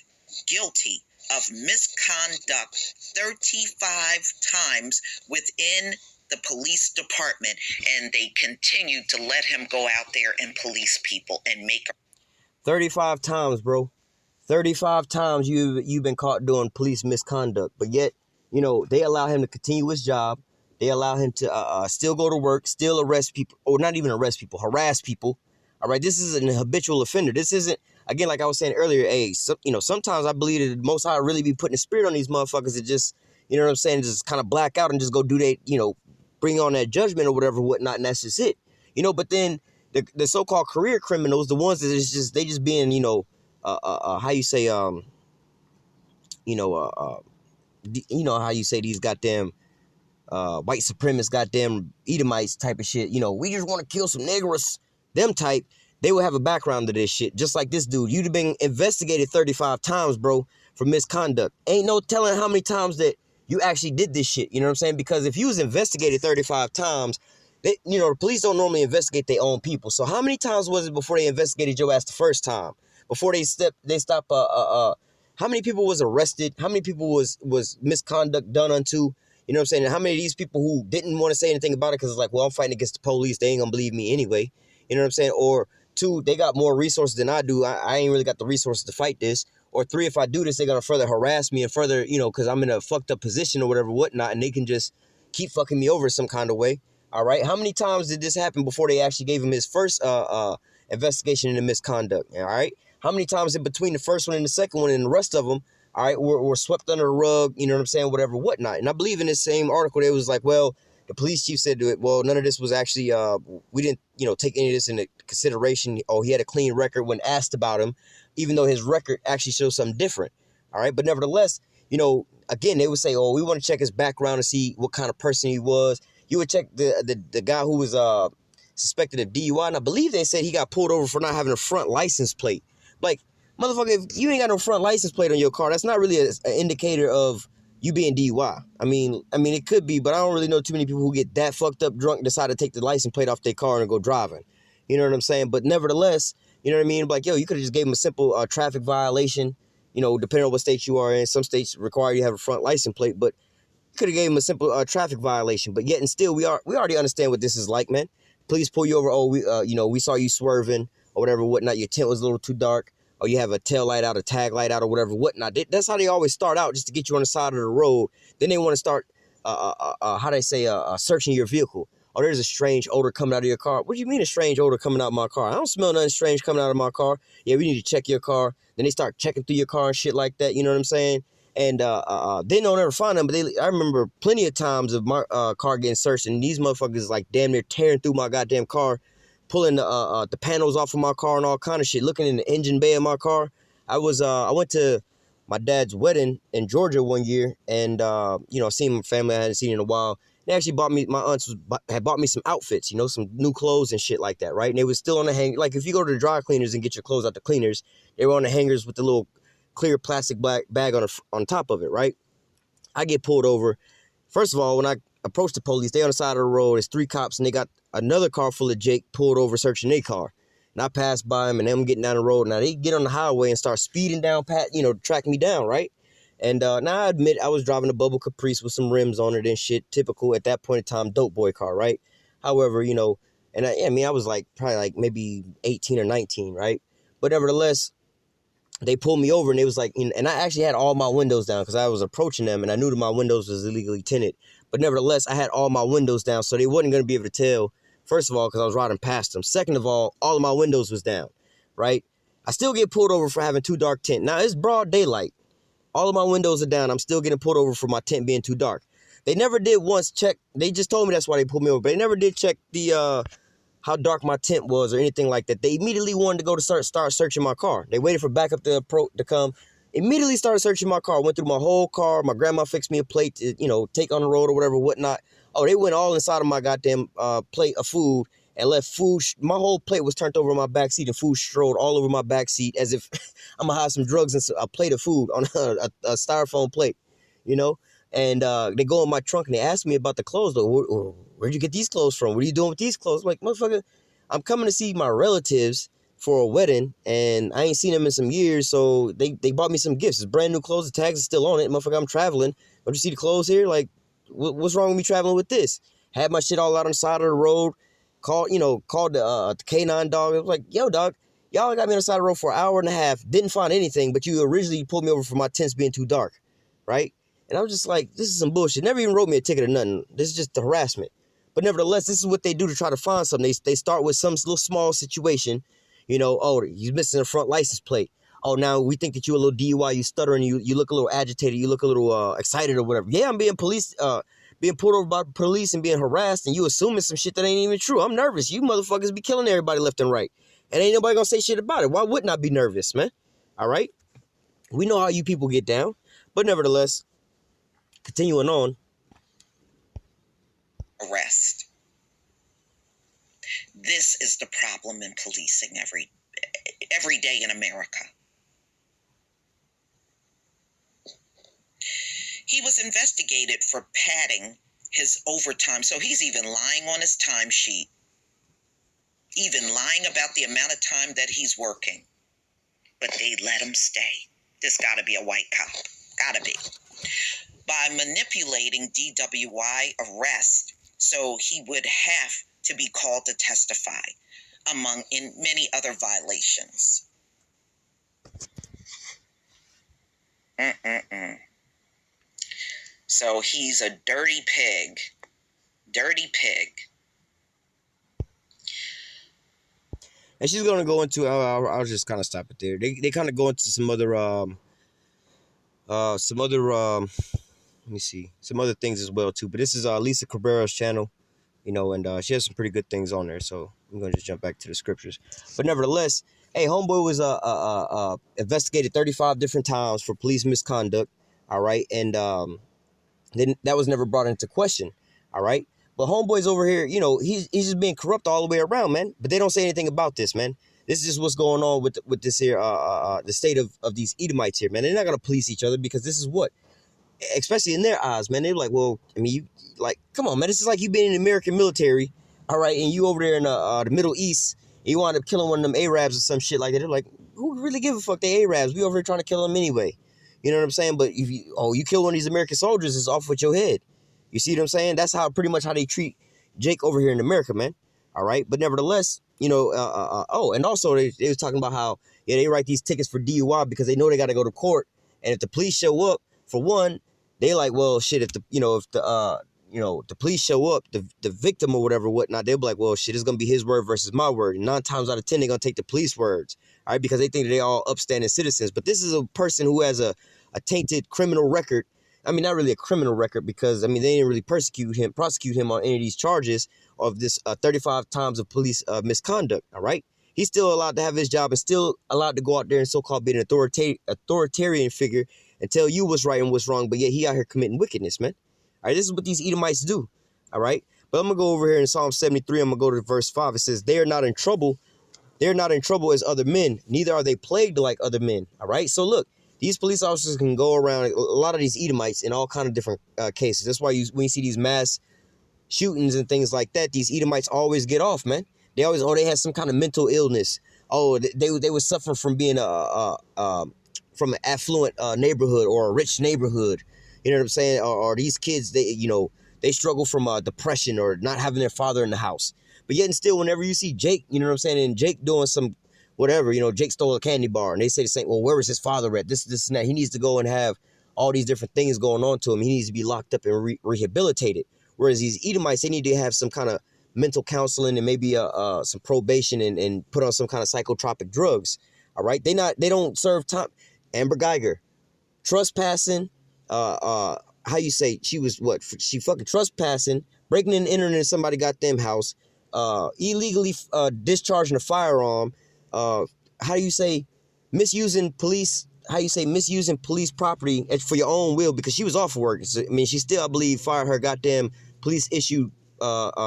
guilty of misconduct 35 times within the police department, and they continued to let him go out there and police people and make 35 times, bro. 35 times you've been caught doing police misconduct, but yet, you know, they allow him to continue his job. They allow him to still go to work, still arrest people, or not even arrest people, harass people. All right, this is an habitual offender. This isn't, again, like I was saying earlier, hey, you know, sometimes I believe that the Most High really be putting a spirit on these motherfuckers that just, you know what I'm saying, just kind of black out and just go do they, you know, bring on that judgment or whatever, whatnot, and that's just it. You know, but then the so-called career criminals, the ones that is just, they just being, you know, how you say, you know how you say these goddamn white supremacist, goddamn Edomites type of shit. You know, we just want to kill some niggers, them type. They will have a background to this shit. Just like this dude. You'd have been investigated 35 times, bro, for misconduct. Ain't no telling how many times that you actually did this shit. You know what I'm saying? Because if you was investigated 35 times, they, you know, the police don't normally investigate their own people. So how many times was it before they investigated your ass the first time? Before they stop, how many people was arrested? How many people was misconduct done unto? You know what I'm saying? And how many of these people who didn't want to say anything about it because it's like, well, I'm fighting against the police. They ain't gonna believe me anyway. You know what I'm saying? Or 2, they got more resources than I do. I ain't really got the resources to fight this. Or 3, if I do this, they're gonna further harass me and further, you know, because I'm in a fucked up position or whatever, whatnot, and they can just keep fucking me over some kind of way. All right. How many times did this happen before they actually gave him his first investigation into misconduct? All right. How many times in between the first one and the second one and the rest of them, all right, were swept under the rug, you know what I'm saying, whatever, whatnot. And I believe in this same article, it was like, well, the police chief said to it, well, none of this was actually, we didn't, you know, take any of this into consideration. Oh, he had a clean record when asked about him, even though his record actually shows something different. All right. But nevertheless, you know, again, they would say, oh, we want to check his background to see what kind of person he was. You would check the guy who was suspected of DUI, and I believe they said he got pulled over for not having a front license plate. Like, motherfucker, if you ain't got no front license plate on your car, that's not really an indicator of you being DUI. I mean, it could be, but I don't really know too many people who get that fucked up drunk, decide to take the license plate off their car and go driving. You know what I'm saying? But nevertheless, you know what I mean? Like, yo, you could have just gave him a simple traffic violation, you know, depending on what state you are in. Some states require you to have a front license plate, but could have gave him a simple traffic violation, but yet and still, we already understand what this is like, man. Please pull you over. Oh, we you know, we saw you swerving or whatever, whatnot. Your tent was a little too dark. or you have a tail light out, a tag light out, or whatever, whatnot. That's how they always start out, just to get you on the side of the road. Then they want to start, how they say, searching your vehicle. Oh, there's a strange odor coming out of your car. What do you mean a strange odor coming out of my car? I don't smell nothing strange coming out of my car. Yeah, we need to check your car. Then they start checking through your car and shit like that. You know what I'm saying? And they don't ever find them. But I remember plenty of times of my car getting searched, and these motherfuckers like damn near tearing through my goddamn car, pulling the panels off of my car and all kind of shit, looking in the engine bay of my car. I went to my dad's wedding in Georgia one year, and seen my family I hadn't seen in a while. They actually my aunts had bought me some outfits, some new clothes and shit like that, right? And they was still on the hang. Like if you go to the dry cleaners and get your clothes out the cleaners, they were on the hangers with the little clear plastic black bag on top of it, right? I get pulled over. First of all, when I approach the police, they on the side of the road. There's 3 cops, and they got another car full of Jake pulled over searching their car. And I pass by them, and them getting down the road. Now they get on the highway and start speeding down, tracking me down, right? And now I admit I was driving a Bubble Caprice with some rims on it and shit. Typical at that point in time, dope boy car, right? However, and I was like probably like maybe 18 or 19, right? But nevertheless, they pulled me over, and it was like, and I actually had all my windows down because I was approaching them, and I knew that my windows was illegally tinted. But nevertheless, I had all my windows down, so they wasn't going to be able to tell, first of all, because I was riding past them. Second of all of my windows was down, right? I still get pulled over for having too dark tint. Now, it's broad daylight. All of my windows are down. I'm still getting pulled over for my tint being too dark. They never did once check. They just told me that's why they pulled me over. But they never did check the how dark my tint was or anything like that. They immediately wanted to go to start searching my car. They waited for backup to come. Immediately started searching my car. Went through my whole car. My grandma fixed me a plate to, take on the road or whatever, whatnot. Oh, they went all inside of my goddamn plate of food and left food. My whole plate was turned over in my backseat, and food strode all over my backseat as if I'm going to hide some drugs and a plate of food on a styrofoam plate, And they go in my trunk, and they ask me about the clothes, though. Where'd you get these clothes from? What are you doing with these clothes? I'm like, motherfucker, I'm coming to see my relatives for a wedding, and I ain't seen them in some years, so they bought me some gifts. It's brand new clothes. The tags are still on it. Motherfucker, I'm traveling. Don't you see the clothes here? Like, what's wrong with me traveling with this? Had my shit all out on the side of the road. Called the K9 dog. It was like, yo, dog, y'all got me on the side of the road for an hour and a half. Didn't find anything, but you originally pulled me over for my tints being too dark, right? And I was just like, this is some bullshit. Never even wrote me a ticket or nothing. This is just the harassment. But nevertheless, this is what they do to try to find something. They start with some little small situation. Oh, you're missing a front license plate. Oh, now we think that you a little DUI, you stuttering, you look a little agitated, you look a little excited or whatever. Yeah, I'm being pulled over by police and being harassed, and you assuming some shit that ain't even true. I'm nervous. You motherfuckers be killing everybody left and right. And ain't nobody gonna say shit about it. Why wouldn't I be nervous, man? All right? We know how you people get down. But nevertheless, continuing on. Arrest. This is the problem in policing every day in America. He was investigated for padding his overtime, so he's even lying on his timesheet, even lying about the amount of time that he's working. But they let him stay. This gotta be a white cop. Gotta be. By manipulating DWI arrest, so he would have to be called to testify, among in many other violations. So he's a dirty pig. Dirty pig. And she's gonna go into. I'll just kind of stop it there. They kind of go into some other let me see, some other things as well too. But this is Lisa Cabrera's channel, and she has some pretty good things on there. So I'm gonna just jump back to the scriptures. But nevertheless, hey, homeboy was investigated 35 different times for police misconduct. All right, and then that was never brought into question. All right. But homeboy's over here, he's just being corrupt all the way around, man. But they don't say anything about this, man. This is just what's going on with this here, the state of these Edomites here, man. They're not gonna police each other because this is what, especially in their eyes, man. They're like, well, I mean, come on, man. This is like you being in the American military, all right, and you over there in the Middle East, and you wind up killing one of them Arabs or some shit like that. They're like, who really give a fuck? They Arabs. We over here trying to kill them anyway. You know what I'm saying? But if you kill one of these American soldiers, it's off with your head. You see what I'm saying? That's pretty much how they treat Jake over here in America, man. All right. But nevertheless, and also they was talking about how, Yeah, they write these tickets for DUI because they know they got to go to court. And if the police show up, for one, they like, well, shit, if the, the police show up, the victim or whatever, whatnot, they'll be like, well, shit, it's going to be his word versus my word. And 9 times out of 10, they're going to take the police words, all right, because they think that they all upstanding citizens. But this is a person who has a tainted criminal record. I mean, not really a criminal record because, I mean, they didn't really prosecute him on any of these charges of this 35 times of police misconduct, all right? He's still allowed to have his job and still allowed to go out there and so-called be an authoritarian figure and tell you what's right and what's wrong, but yet he out here committing wickedness, man. All right, this is what these Edomites do, all right? But I'm going to go over here in Psalm 73. I'm going to go to verse 5. It says, they are not in trouble. They're not in trouble as other men, neither are they plagued like other men, all right? So look, these police officers can go around, a lot of these Edomites in all kind of different cases. That's why when you see these mass shootings and things like that, these Edomites always get off, man. They always, they had some kind of mental illness. Oh, they would suffer from being from an affluent neighborhood or a rich neighborhood. You know what I'm saying? Or these kids, they struggle from depression or not having their father in the house. But yet and still, whenever you see Jake, you know what I'm saying, and Jake doing some whatever, Jake stole a candy bar, and they say the same. Well, where was his father at? This, and that. He needs to go and have all these different things going on to him. He needs to be locked up and rehabilitated. Whereas these Edomites, they need to have some kind of mental counseling and maybe some probation and put on some kind of psychotropic drugs. All right, they don't serve time. Amber Geiger, trespassing. How you say she was what? She fucking trespassing, breaking in and entering into somebody goddamn house, illegally discharging a firearm. How do you say misusing police? How you say misusing police property for your own will because she was off work. So, I mean, she still, I believe, fired her goddamn police issued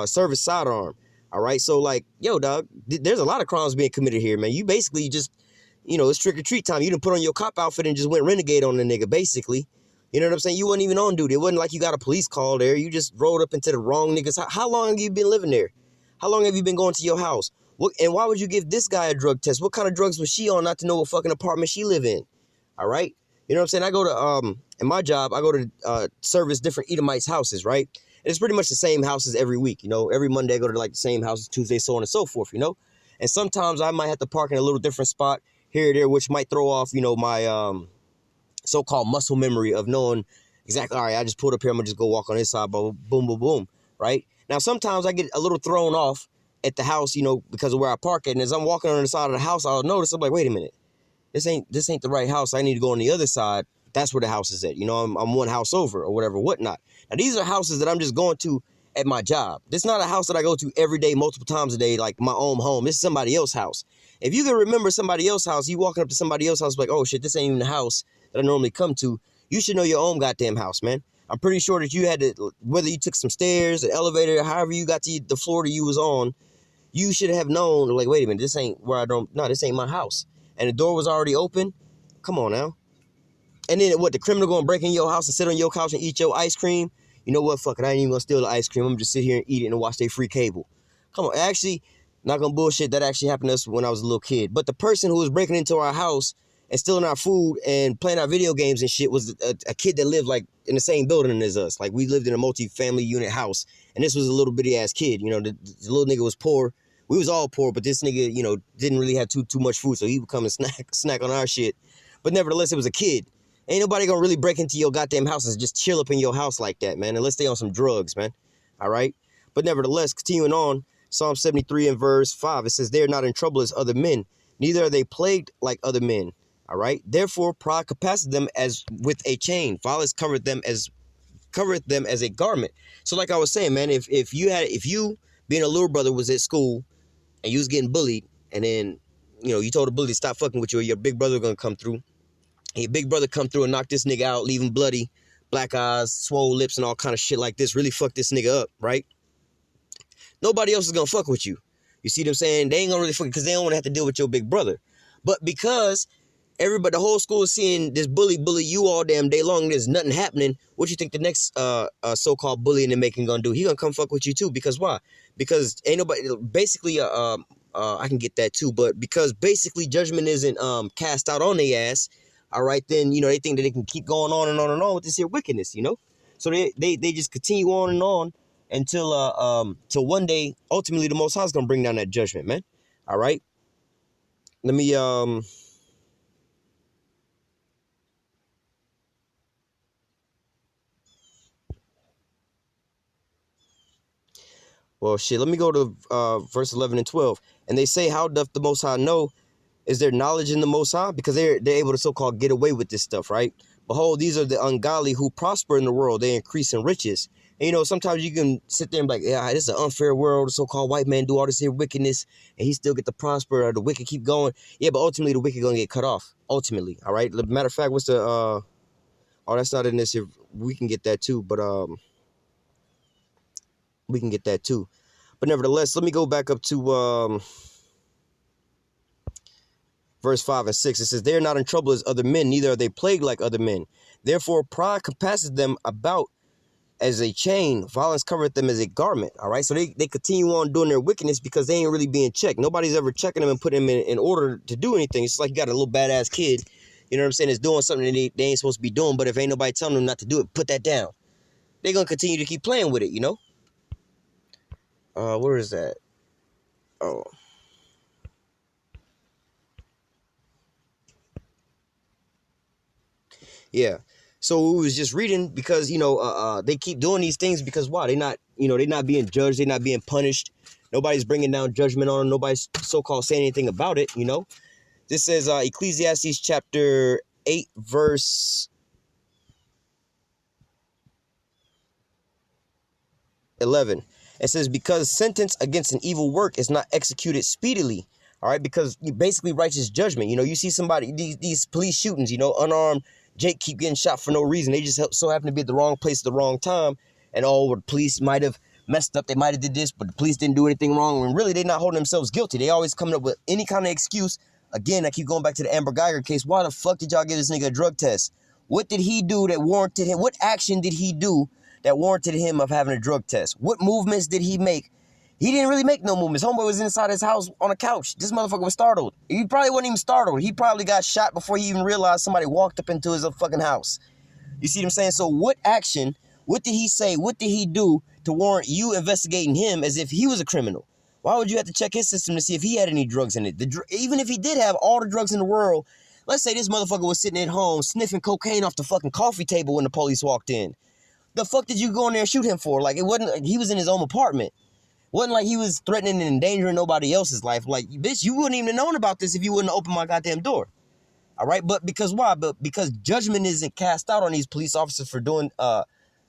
service sidearm. All right, so like, yo, dog, there's a lot of crimes being committed here, man. You basically just, it's trick or treat time. You didn't put on your cop outfit and just went renegade on the nigga, basically. You know what I'm saying? You wasn't even on duty. It wasn't like you got a police call there. You just rolled up into the wrong niggas. How long have you been living there? How long have you been going to your house? And why would you give this guy a drug test? What kind of drugs was she on not to know what fucking apartment she live in? All right? You know what I'm saying? I go to, in my job, I go to service different Edomites' houses, right? And it's pretty much the same houses every week, Every Monday I go to like the same houses, Tuesday, so on and so forth, And sometimes I might have to park in a little different spot here or there, which might throw off, my so-called muscle memory of knowing exactly, all right, I just pulled up here, I'm going to just go walk on this side, boom, boom, boom, boom, right? Now, sometimes I get a little thrown off at the house, because of where I park it. And as I'm walking on the side of the house, I'll notice, I'm like, wait a minute, this ain't the right house. I need to go on the other side. That's where the house is at. I'm one house over or whatever, whatnot. Now, these are houses that I'm just going to at my job. This is not a house that I go to every day, multiple times a day, like my own home. This is somebody else's house. If you can remember somebody else's house, you walking up to somebody else's house like, oh, shit, this ain't even the house that I normally come to. You should know your own goddamn house, man. I'm pretty sure that you had to, whether you took some stairs, an elevator, however you got to the floor that you was on, you should have known, like, wait a minute, this ain't where this ain't my house. And the door was already open. Come on now. And then what, the criminal gonna break in your house and sit on your couch and eat your ice cream? You know what, fuck it, I ain't even gonna steal the ice cream. I'm just sit here and eat it and watch their free cable. Come on, actually, not gonna bullshit, that actually happened to us when I was a little kid. But the person who was breaking into our house and stealing our food and playing our video games and shit was a kid that lived like in the same building as us. Like we lived in a multi-family unit house. And this was a little bitty ass kid. The little nigga was poor. We was all poor, but this nigga, didn't really have too much food, so he would come and snack on our shit. But nevertheless, it was a kid. Ain't nobody gonna really break into your goddamn house and just chill up in your house like that, man, unless they on some drugs, man. All right? But nevertheless, continuing on, Psalm 73 and verse 5, it says, they are not in trouble as other men, neither are they plagued like other men. All right? Therefore, pride capacity them as with a chain. Violence covered them as a garment. So like I was saying, man, if you being a little brother was at school and you was getting bullied, and then, you told the bully to stop fucking with you, or your big brother gonna come through, and your big brother come through and knock this nigga out, leave him bloody, black eyes, swole lips, and all kind of shit like this, really fuck this nigga up, right? Nobody else is gonna fuck with you. You see what I'm saying? They ain't gonna really fuck because they don't want to have to deal with your big brother. But because everybody, the whole school is seeing this bully you all damn day long, there's nothing happening, what you think the next so-called bully in the making gonna do? He gonna come fuck with you too. Because why? Because ain't nobody, basically, I can get that too, but because basically judgment isn't cast out on their ass, all right, then, they think that they can keep going on and on and on with this here wickedness, So they just continue on and on until till one day, ultimately, the Most High is gonna bring down that judgment, man. All right. Let me Well, shit, let me go to verse 11 and 12. And they say, how doth the Most High know? Is there knowledge in the Most High? Because they're able to so-called get away with this stuff, right? Behold, these are the ungodly who prosper in the world. They increase in riches. And, you know, sometimes you can sit there and be like, yeah, this is an unfair world. The so-called white man do all this here wickedness, and he still get to prosper, or the wicked keep going. Yeah, but ultimately the wicked going to get cut off. Ultimately, all right? Matter of fact, what's the... oh, that's not in this here. We can get that too, but... we can get that too. But nevertheless, let me go back up to... verse 5 and 6, it says, they are not in trouble as other men, neither are they plagued like other men. Therefore, pride compasses them about as a chain, violence covereth them as a garment. All right, so they continue on doing their wickedness because they ain't really being checked. Nobody's ever checking them and putting them in order to do anything. It's like you got a little badass kid, you know what I'm saying, is doing something that they ain't supposed to be doing, but if ain't nobody telling them not to do it, put that down. They're going to continue to keep playing with it, you know? Where is that? Oh. Yeah. So we was just reading because, you know, they keep doing these things because why? They're not, you know, they're not being judged. They're not being punished. Nobody's bringing down judgment on them. Nobody's so-called saying anything about it, you know. This says Ecclesiastes chapter 8, verse 11. It says, because sentence against an evil work is not executed speedily. All right, because you basically righteous judgment. You know, you see somebody, these police shootings, you know, unarmed Jake keep getting shot for no reason. They just so happen to be at the wrong place at the wrong time. And the police might have messed up. They might have did this, but the police didn't do anything wrong. When really they're not holding themselves guilty. They always coming up with any kind of excuse. Again, I keep going back to the Amber Geiger case. Why the fuck did y'all give this nigga a drug test? What did he do that warranted him? What action did he do that warranted him of having a drug test? What movements did he make? He didn't really make no movements. Homeboy was inside his house on a couch. This motherfucker was startled. He probably wasn't even startled. He probably got shot before he even realized somebody walked up into his fucking house. You see what I'm saying? So what action, what did he say, what did he do to warrant you investigating him as if he was a criminal? Why would you have to check his system to see if he had any drugs in it? Even if he did have all the drugs in the world, let's say this motherfucker was sitting at home sniffing cocaine off the fucking coffee table when the police walked in. The fuck did you go in there and shoot him for? Like, it wasn't like he was in his own apartment. Wasn't like he was threatening and endangering nobody else's life. Like, bitch, you wouldn't even have known about this if you wouldn't open my goddamn door. All right, but because why? But because judgment isn't cast out on these police officers for doing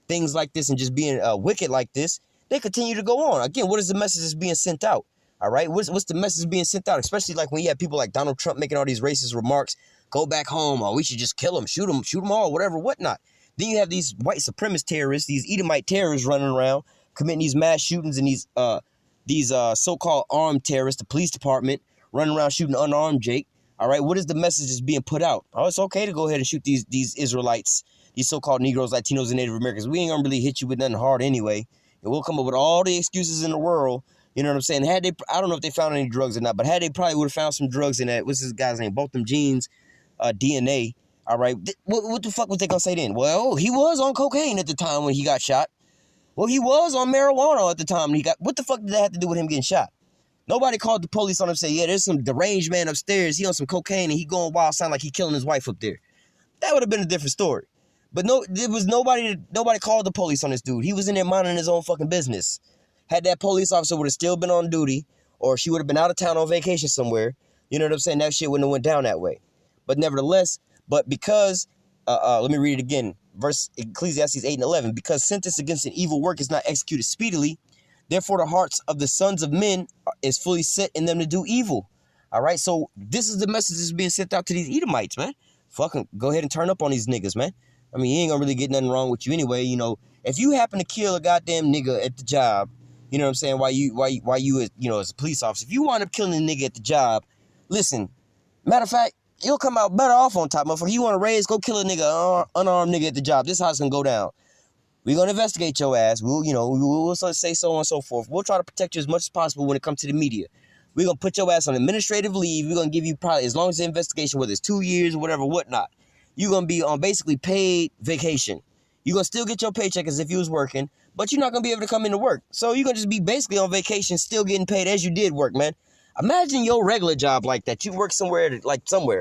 things like this and just being wicked like this, they continue to go on. Again, what is the message that's being sent out? All right, what's the message being sent out? Especially like when you have people like Donald Trump making all these racist remarks, go back home, or we should just kill them, shoot them all, whatever, whatnot. Then you have these white supremacist terrorists, these Edomite terrorists running around committing these mass shootings, and these so-called armed terrorists, the police department running around shooting unarmed Jake. All right, what is the message that's being put out? Oh, it's okay to go ahead and shoot these Israelites, these so-called Negroes, Latinos, and Native Americans. We ain't gonna really hit you with nothing hard anyway, and we'll come up with all the excuses in the world. You know what I'm saying? Had they, I don't know if they found any drugs or not, but had they probably would have found some drugs in that. What's this guy's name? Both them genes, DNA. All right, what the fuck was they gonna say then? Well, he was on cocaine at the time when he got shot. Well, he was on marijuana at the time when he got. What the fuck did that have to do with him getting shot? Nobody called the police on him and said, yeah, there's some deranged man upstairs. He on some cocaine and he going wild, sound like he killing his wife up there. That would have been a different story. But no, there was nobody called the police on this dude. He was in there minding his own fucking business. Had that police officer would have still been on duty, or she would have been out of town on vacation somewhere, you know what I'm saying? That shit wouldn't have went down that way. But nevertheless, because, let me read it again. Verse Ecclesiastes 8 and 11. Because sentence against an evil work is not executed speedily, therefore the hearts of the sons of men is fully set in them to do evil. All right, so this is the message that's being sent out to these Edomites, man. Fucking go ahead and turn up on these niggas, man. I mean, you ain't gonna really get nothing wrong with you anyway. You know, if you happen to kill a goddamn nigga at the job, you know what I'm saying? Why you you know, as a police officer, if you wind up killing a nigga at the job, listen. Matter of fact, you'll come out better off on top, motherfucker. You want to raise, go kill a nigga, unarmed nigga at the job. This is how it's gonna go down. We're gonna investigate your ass. We'll say so on and so forth. We'll try to protect you as much as possible when it comes to the media. We're gonna put your ass on administrative leave. We're gonna give you probably as long as the investigation, whether it's 2 years or whatever, whatnot. You're gonna be on basically paid vacation. You're gonna still get your paycheck as if you was working, but you're not gonna be able to come into work. So you're gonna just be basically on vacation, still getting paid as you did work, man. Imagine your regular job like that. You work somewhere,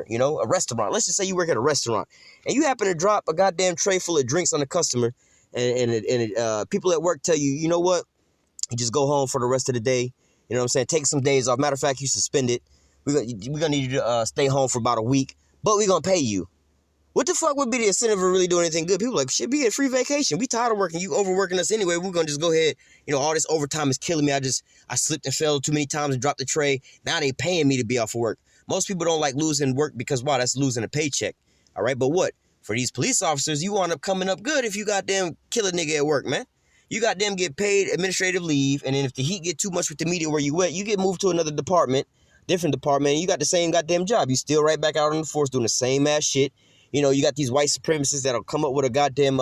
you know, a restaurant. Let's just say you work at a restaurant, and you happen to drop a goddamn tray full of drinks on the customer, and people at work tell you, you know what? You just go home for the rest of the day. You know what I'm saying? Take some days off. Matter of fact, you suspend it. We're gonna need you to stay home for about a week, but we're gonna pay you. What the fuck would be the incentive of really doing anything good? People like, shit, be a free vacation. We tired of working. You overworking us anyway. We're gonna just go ahead. You know, all this overtime is killing me. I slipped and fell too many times and dropped the tray. Now they paying me to be off of work. Most people don't like losing work because, wow, that's losing a paycheck. All right, but what? For these police officers, you wind up coming up good if you goddamn kill a nigga at work, man. You goddamn get paid administrative leave, and then if the heat get too much with the media where you at, you get moved to another department, different department, and you got the same goddamn job. You still right back out on the force doing the same ass shit. You know, you got these white supremacists that'll come up with a goddamn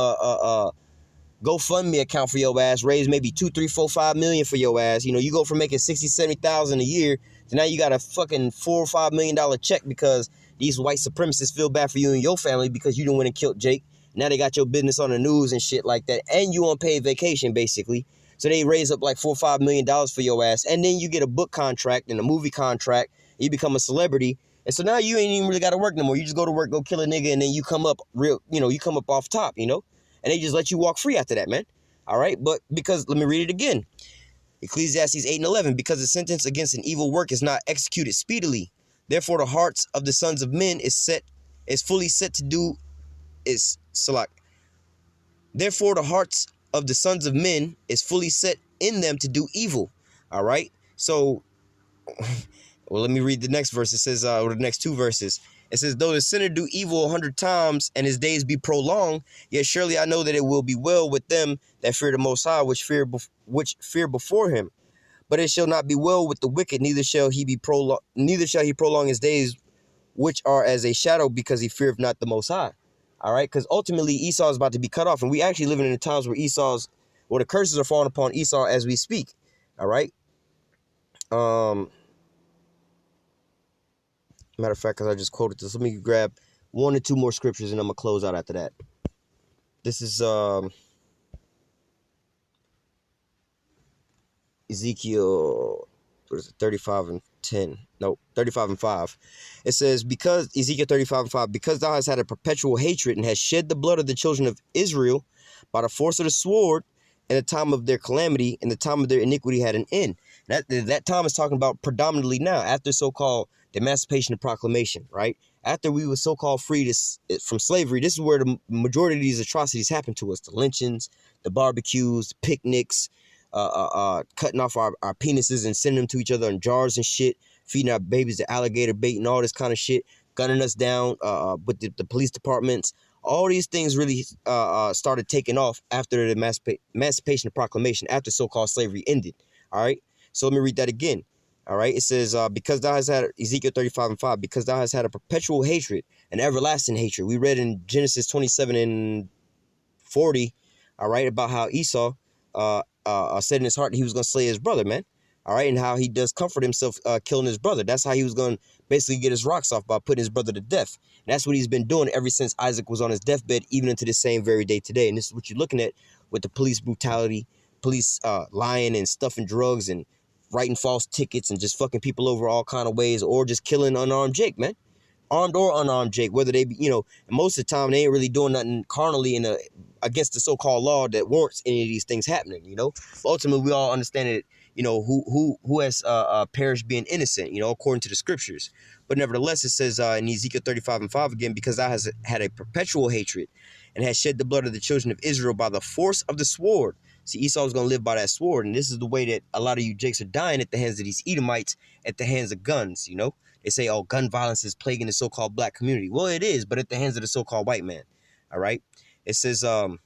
GoFundMe account for your ass, raise maybe 2, 3, 4, 5 million for your ass. You know, you go from making 60, 70,000 a year to now you got a fucking $4 or $5 million check because these white supremacists feel bad for you and your family because you didn't win and killed Jake. Now they got your business on the news and shit like that, and you on paid vacation basically. So they raise up like $4 or $5 million for your ass, and then you get a book contract and a movie contract. And you become a celebrity. And so now you ain't even really got to work no more. You just go to work, go kill a nigga, and then you come up real, you know, you come up off top, you know? And they just let you walk free after that, man. All right? But because, let me read it again. Ecclesiastes 8:11, because the sentence against an evil work is not executed speedily. Therefore, the hearts of the sons of men is fully set to do, is, select. Therefore, the hearts of the sons of men is fully set in them to do evil. All right? So, well, let me read the next verse. It says, or the next two verses. It says, though the sinner do evil 100 times and his days be prolonged, yet surely I know that it will be well with them that fear the Most High, which fear before him. But it shall not be well with the wicked, neither shall he prolong his days, which are as a shadow, because he feareth not the Most High. All right, because ultimately Esau is about to be cut off, and we actually living in the times where the curses are falling upon Esau as we speak. All right. Matter of fact, because I just quoted this, let me grab 1 or 2 more scriptures and I'm going to close out after that. This is Ezekiel, what is it, 35 and 10. No, 35 and 5. It says, because, Ezekiel 35 and 5, because thou hast had a perpetual hatred and hast shed the blood of the children of Israel by the force of the sword, in the time of their calamity, and the time of their iniquity had an end. That time is talking about predominantly now, after so-called the Emancipation and Proclamation, right? After we were so-called freed from slavery, this is where the majority of these atrocities happened to us. The lynchings, the barbecues, the picnics, cutting off our penises and sending them to each other in jars and shit, feeding our babies to alligator bait and all this kind of shit, gunning us down with the police departments. All these things really started taking off after the Emancipation Proclamation, after so-called slavery ended. All right. So let me read that again. All right. It says, because thou hast had, Ezekiel 35 and 5, because thou hast had a perpetual hatred, an everlasting hatred. We read in Genesis 27 and 40, all right, about how Esau said in his heart that he was going to slay his brother, man. All right. And how he does comfort himself killing his brother. That's how he was going to basically get his rocks off, by putting his brother to death. And that's what he's been doing ever since Isaac was on his deathbed, even into the same very day today. And this is what you're looking at with the police brutality, police lying and stuffing drugs and writing false tickets and just fucking people over all kind of ways, or just killing unarmed Jake, man. Armed or unarmed Jake, whether they be, you know, most of the time they ain't really doing nothing carnally against the so-called law that warrants any of these things happening, you know. But ultimately, we all understand that, you know, who has perished being innocent, you know, according to the scriptures. But nevertheless, it says in Ezekiel 35 and 5 again, because thou hast had a perpetual hatred and has shed the blood of the children of Israel by the force of the sword. See, Esau was going to live by that sword, and this is the way that a lot of you Jakes are dying at the hands of these Edomites, at the hands of guns, you know. They say, oh, gun violence is plaguing the so-called black community. Well, it is, but at the hands of the so-called white man. All right. It says, and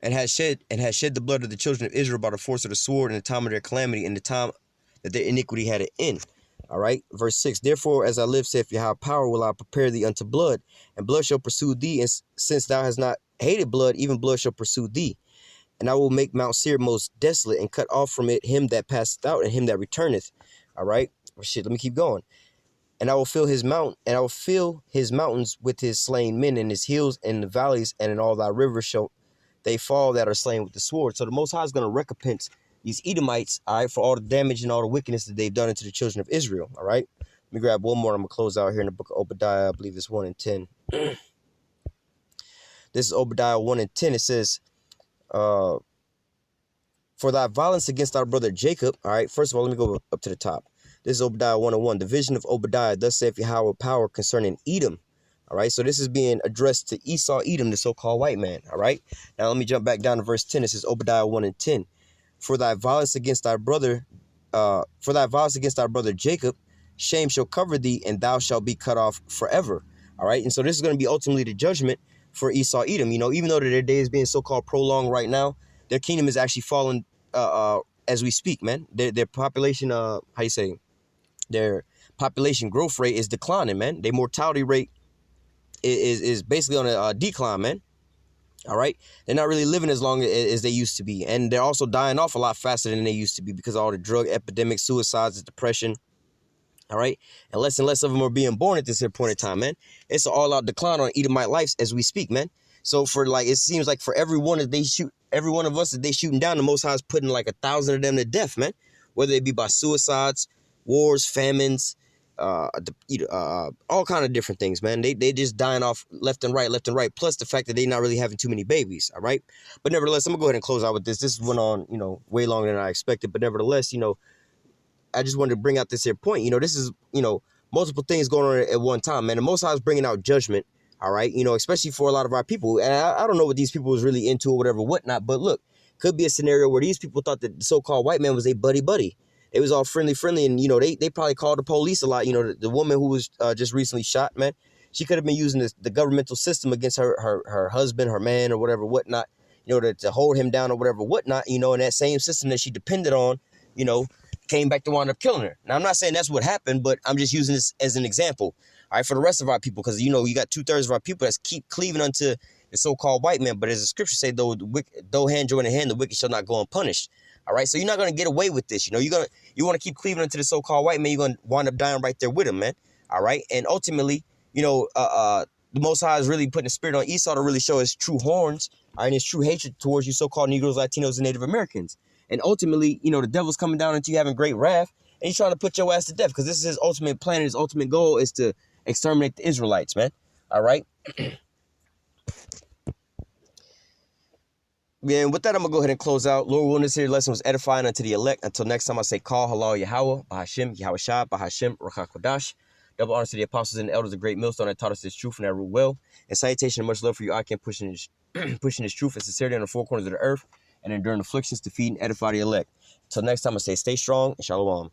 has shed the blood of the children of Israel by the force of the sword in the time of their calamity, in the time that their iniquity had an end. All right. Verse 6. Therefore, as I live, saith Yahweh, power will I prepare thee unto blood, and blood shall pursue thee. And since thou hast not hated blood, even blood shall pursue thee. And I will make Mount Seir most desolate, and cut off from it him that passeth out, and him that returneth. All right. Oh, shit, let me keep going. And I will fill his mountains with his slain men, and his hills and the valleys, and in all thy rivers shall they fall that are slain with the sword. So the Most High is going to recompense these Edomites, all right, for all the damage and all the wickedness that they've done into the children of Israel. All right. Let me grab one more. I'm gonna close out here in the book of Obadiah. I believe it's 1 and 10. This is Obadiah 1 and 10. It says, For thy violence against our brother Jacob. All right, first of all, let me go up to the top. This is Obadiah 101, the vision of Obadiah. Thus saith Yahweh power concerning Edom. All right, so this is being addressed to Esau, Edom, the so-called white man. All right, now let me jump back down to verse 10. This is Obadiah 1 and 10. For thy violence against thy brother, Jacob, shame shall cover thee, and thou shalt be cut off forever. All right, and so this is going to be ultimately the judgment for Esau, Edom. You know, even though their day is being so-called prolonged right now, their kingdom is actually falling as we speak, man. Their population, their population growth rate is declining, man. Their mortality rate is basically on a decline, man. All right, they're not really living as long as they used to be, and they're also dying off a lot faster than they used to be because of all the drug epidemic, suicides, depression. All right, and less of them are being born at this here point in time, man. It's an all-out decline on Edomite lives as we speak, man. So for like, it seems like for every one of us that they shooting down, the Most High is putting like 1,000 of them to death, man. Whether it be by suicides, wars, famines, all kind of different things, man. They just dying off left and right. Plus the fact that they not really having too many babies. All right, but nevertheless, I'm gonna go ahead and close out with this. This went on, way longer than I expected. But nevertheless, I just wanted to bring out this here point. This is, multiple things going on at one time, man. The Most High is bringing out judgment, all right? Especially for a lot of our people. And I don't know what these people was really into or whatever, whatnot. But look, could be a scenario where these people thought that the so-called white man was a buddy. It was all friendly. And, they probably called the police a lot. The woman who was just recently shot, man, she could have been using the governmental system against her husband, her man, or whatever, whatnot, to hold him down or whatever, whatnot, and that same system that she depended on, came back to wind up killing her. Now, I'm not saying that's what happened, but I'm just using this as an example, all right, for the rest of our people, because, you got 2/3 of our people that's keep cleaving unto the so-called white man. But as the scripture say, though hand join in hand, the wicked shall not go unpunished. All right, so you're not going to get away with this. You want to keep cleaving unto the so-called white man, you're going to wind up dying right there with him, man. All right, and ultimately, the Most High is really putting the spirit on Esau to really show his true horns, all right, and his true hatred towards you so-called Negroes, Latinos, and Native Americans. And ultimately, the devil's coming down into you having great wrath, and he's trying to put your ass to death, because this is his ultimate plan, and his ultimate goal is to exterminate the Israelites, man. All right? Yeah, and with that, I'm going to go ahead and close out. Lord willing, this here lesson was edifying unto the elect. Until next time, I say, call halal Yahweh, Bahashim, Yahweh Shah, Bahashim, Rakha Kodash. Double honors to the apostles and the elders, the great millstone that taught us this truth and that rule well. And salutation and much love for you, I can pushing this truth and sincerity on the four corners of the earth, and enduring afflictions to feed and edify the elect. Until next time, I say, stay strong and shalom.